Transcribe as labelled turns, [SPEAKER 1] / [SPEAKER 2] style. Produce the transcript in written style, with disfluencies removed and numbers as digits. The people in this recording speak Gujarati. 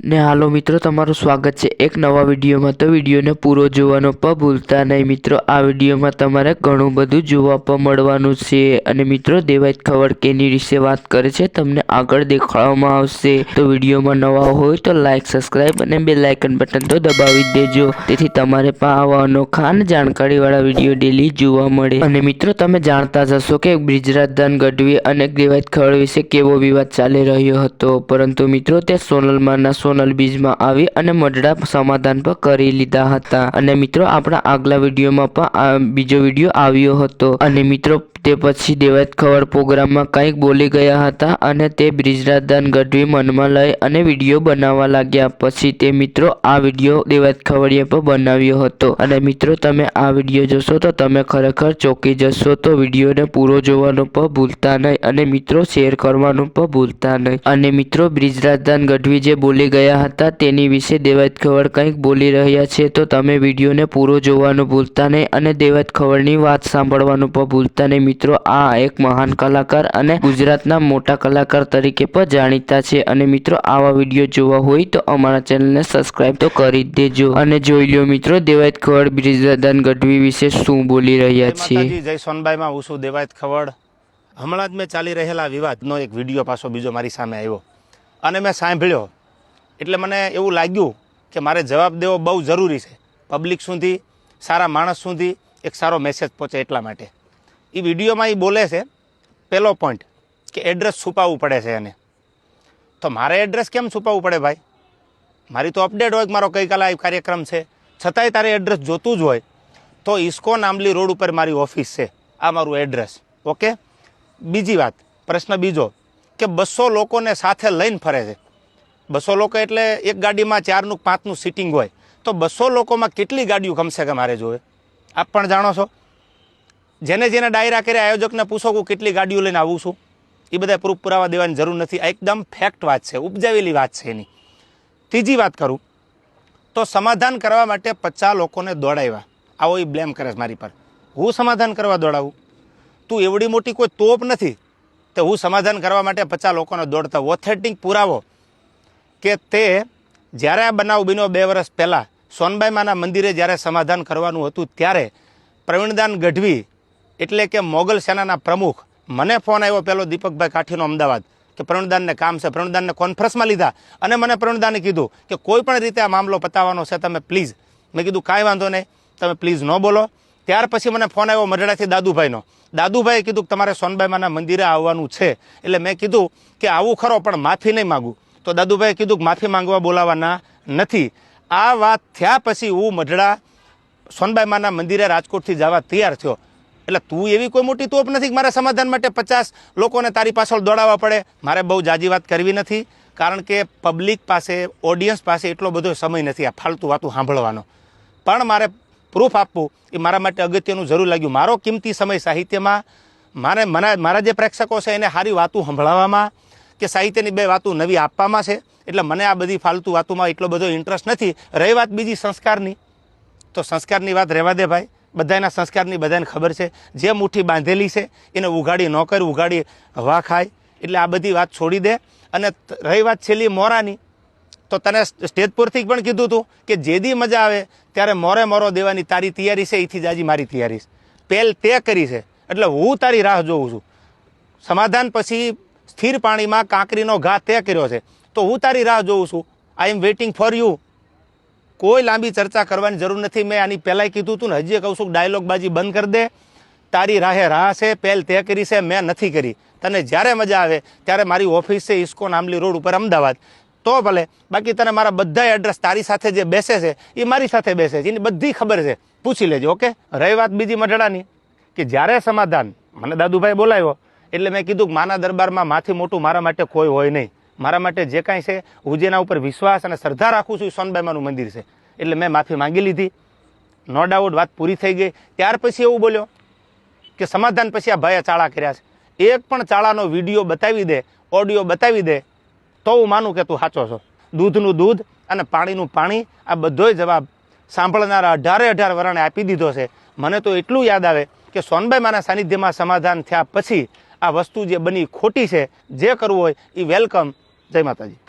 [SPEAKER 1] ને હાલો મિત્રો, તમારું સ્વાગત છે એક નવા વિડીયોમાં। તો વિડીયોને પૂરો જોવાનો પણ ભૂલતા નહીં મિત્રો। આ વિડીયોમાં તમારે ઘણું બધું જોવા પણ મળવાનું છે અને મિત્રો દેવાયત ખવડ કેની વિશે વાત કરે છે તમને આગળ દેખાડવામાં આવશે। તો વિડીયોમાં નવા હોય તો લાઈક, સબસ્ક્રાઇબ અને બેલ આઇકન બટન તો દબાવી દેજો, તેથી તમારે પણ આવા અનોખા અને જાણકારીવાળા વિડીયો ડેલી જોવા મળે। અને મિત્રો તમે જાણતા જ હશો કે બ્રિજરાજદાન ગઢવી અને દેવાયત ખવડ વિશે કેવો વિવાદ ચાલી રહ્યો હતો, પરંતુ મિત્રો તે સોનલમાંના સોનલ બીજમાં આવી અને મઢડા સમાધાન પણ કરી લીધા હતા। અને મિત્રો આપણા આગલા વિડીયોમાં પણ બીજો વિડીયો આવ્યો હતો અને મિત્રો તે પછી દેવાયત ખવડ પ્રોગ્રામમાં કંઈક બોલી ગયા હતા અને તે બ્રિજરાજદાન ગઢવી મનમાં લઈ અને વિડીયો બનાવવા લાગ્યા। પછી તે મિત્રો આ વિડીયો દેવાયત ખવડીએ પણ બનાવ્યો હતો અને મિત્રો તમે આ વિડીયો જોશો તો તમે ખરેખર ચોંકી જશો। તો વિડીયોને પૂરો જોવાનું પણ ભૂલતા નહીં અને મિત્રો શેર કરવાનું પણ ભૂલતા નહીં। અને મિત્રો બ્રિજરાજદાન ગઢવી જે બોલી ગયા હતા તેની વિશે દેવાયત ખવડ કંઈક બોલી રહ્યા છે, તો તમે વિડીયોને પૂરો જોવાનું ભૂલતા નહીં અને દેવાયત ખવડની વાત સાંભળવાનું પણ ભૂલતા નહીં। મિત્રો આ એક મહાન કલાકાર અને ગુજરાતના મોટા કલાકાર તરીકે પણ જાણીતા છે અને મિત્રો આવા વિડીયો જોવા હોય તો અમારા ચેનલને સબસ્ક્રાઇબ તો કરી દેજો અને જોઈ લો મિત્રો દેવાયત ખવડ બ્રિજરાજદાન ગઢવી વિશે શું બોલી રહ્યા છે।
[SPEAKER 2] જય સોનબાઈમાં હું છું દેવાયત ખવડ। હમણાં જ મેં ચાલી રહેલા વિવાદનો એક વિડીયો પાછો બીજો મારી સામે આવ્યો અને મેં સાંભળ્યો એટલે મને એવું લાગ્યું કે મારે જવાબ દેવો બહુ જરૂરી છે, પબ્લિક સુધી, સારા માણસ સુધી એક સારો મેસેજ પહોંચે એટલા માટે। એ વિડીયોમાં એ બોલે છે પહેલો પોઈન્ટ કે એડ્રેસ છુપાવવું પડે છે એને। તો મારે એડ્રેસ કેમ છુપાવવું પડે ભાઈ? મારી તો અપડેટ હોય કે મારો ગઈકાલે આ કાર્યક્રમ છે, છતાંય તારે એડ્રેસ જોતું જ હોય તો ઇસ્કોન આંબલી રોડ ઉપર મારી ઓફિસ છે, આ મારું એડ્રેસ, ઓકે। બીજી વાત, પ્રશ્ન બીજો કે 200 લોકોને સાથે લઈને ફરે છે। 200 લોકો એટલે એક ગાડીમાં 4નું 5નું સીટિંગ હોય, તો 200 લોકોમાં કેટલી ગાડીઓ કમસે કમ મારે જોવે? આપ પણ જાણો છો। જેને જેને ડાયરા કર્યા આયોજકને પૂછો કે કેટલી ગાડીઓ લઈને આવું છું, એ બધા પ્રૂફ પુરાવા દેવાની જરૂર નથી, આ એકદમ ફેક્ટ વાત છે, ઉપજાવેલી વાત છે એની। ત્રીજી વાત કરું તો સમાધાન કરવા માટે 50 લોકોને દોડાવ્યા, આવો એ બ્લેમ કરે છે મારી પર। હું સમાધાન કરવા દોડાવું? તું એવડી મોટી કોઈ તોપ નથી તો હું સમાધાન કરવા માટે 50 લોકોને દોડતા? ઓથેન્ટિક પુરાવો કે તે જ્યારે આ બનાવ બન્યો 2 વર્ષ પહેલાં સોનબાઈમાના મંદિરે જ્યારે સમાધાન કરવાનું હતું ત્યારે પ્રવીણદાન ગઢવી એટલે કે મોગલ સેનાના પ્રમુખ, મને ફોન આવ્યો પેલો દીપકભાઈ કાઠીનો અમદાવાદ કે પ્રવીણદાનને કામ છે, પ્રવીણદાનને કોન્ફરન્સમાં લીધા અને મને પ્રવીણદાને કીધું કે કોઈ પણ રીતે આ મામલો પતાવવાનો છે તમે પ્લીઝ। મેં કીધું કાંઈ વાંધો નહીં, તમે પ્લીઝ ન બોલો। ત્યાર પછી મને ફોન આવ્યો મઢડાથી દાદુભાઈનો, દાદુભાઈએ કીધું કે તમારે સોનબાઈમાના મંદિરે આવવાનું છે, એટલે મેં કીધું કે આવું ખરો પણ માફી નહીં માગું, તો દાદુભાઈએ કીધું કે માફી માંગવા બોલાવાના નથી। આ વાત થયા પછી હું મઢડા સોનબાઈમાના મંદિરે રાજકોટથી જવા તૈયાર થયો। એટલે તું એવી કોઈ મોટી તોપ નથી કે મારે સમાધાન માટે 50 લોકોને તારી પાછળ દોડાવવા પડે। મારે બહુ જાજી વાત કરવી નથી, કારણ કે પબ્લિક પાસે, ઓડિયન્સ પાસે એટલો બધો સમય નથી આ ફાલતુ વાતું સાંભળવાનો, પણ મારે પ્રૂફ આપવું એ મારા માટે અગત્યનું જરૂર લાગ્યું। મારો કિંમતી સમય સાહિત્યમાં મારા જે પ્રેક્ષકો છે એને સારી વાતું સંભળાવવામાં કે સાહિત્યની 2 વાતું નવી આપવામાં છે, એટલે મને આ બધી ફાલતુ વાતોમાં એટલો બધો ઇન્ટરેસ્ટ નથી। રહી વાત બીજી સંસ્કારની, તો સંસ્કારની વાત રહેવા દે ભાઈ, બધાના સંસ્કારની બધાને ખબર છે, જે મુઠ્ઠી બાંધેલી છે એને ઉઘાડી ન કર, ઉઘાડી હવા ખાય, એટલે આ બધી વાત છોડી દે। અને રહી વાત છેલ્લી મોરાની, તો તને સ્ટેજ પરથી પણ કીધું હતું કે જેદી મજા આવે ત્યારે મોરો દેવાની તારી તૈયારી છે, એથી જાજી મારી તૈયારી છે, પહેલ તે કરી છે, એટલે હું તારી રાહ જોઉં છું। સમાધાન પછી સ્થિર પાણીમાં કાંકરીનો ઘા તે કર્યો છે, તો હું તારી રાહ જોઉં છું, આઈ એમ વેઇટિંગ ફોર યુ। કોઈ લાંબી ચર્ચા કરવાની જરૂર નથી, મેં આની પહેલાંય કીધું હતું ને, હજી કહું છું ડાયલોગબાજી બંધ કરી દે। તારી રાહે રાહ છે, પહેલ તે કરી છે, મેં નથી કરી। તને જ્યારે મજા આવે ત્યારે મારી ઓફિસ છે ઇસ્કોન આંબલી રોડ ઉપર અમદાવાદ, તો ભલે, બાકી તને મારા બધા એડ્રેસ તારી સાથે જે બેસે છે એ મારી સાથે બેસે છે, એની બધી ખબર છે, પૂછી લેજો, ઓકે। રહી વાત બીજી મઢડાની કે જ્યારે સમાધાન મને દાદુભાઈ બોલાવ્યો એટલે મેં કીધું કે માના દરબારમાં માથી મોટું મારા માટે કોઈ હોય નહીં, મારા માટે જે કાંઈ છે હું જેના ઉપર વિશ્વાસ અને શ્રદ્ધા રાખું છું એ સોનબાઈમાનું મંદિર છે, એટલે મેં માફી માંગી લીધી, નો ડાઉટ વાત પૂરી થઈ ગઈ। ત્યાર પછી એવું બોલ્યો કે સમાધાન પછી આ ભાઈએ ચાળા કર્યા છે, એક પણ ચાળાનો વિડીયો બતાવી દે, ઓડિયો બતાવી દે તો હું માનું કે તું સાચો છો। દૂધનું દૂધ અને પાણીનું પાણી, આ બધોય જવાબ સાંભળનારા 18 વરણે આપી દીધો છે। મને તો એટલું યાદ આવે કે સોનબાઈમાના સાનિધ્યમાં સમાધાન થયા પછી આ વસ્તુ જે બની ખોટી છે, જે કરવું હોય એ વેલકમ। જય માતાજી।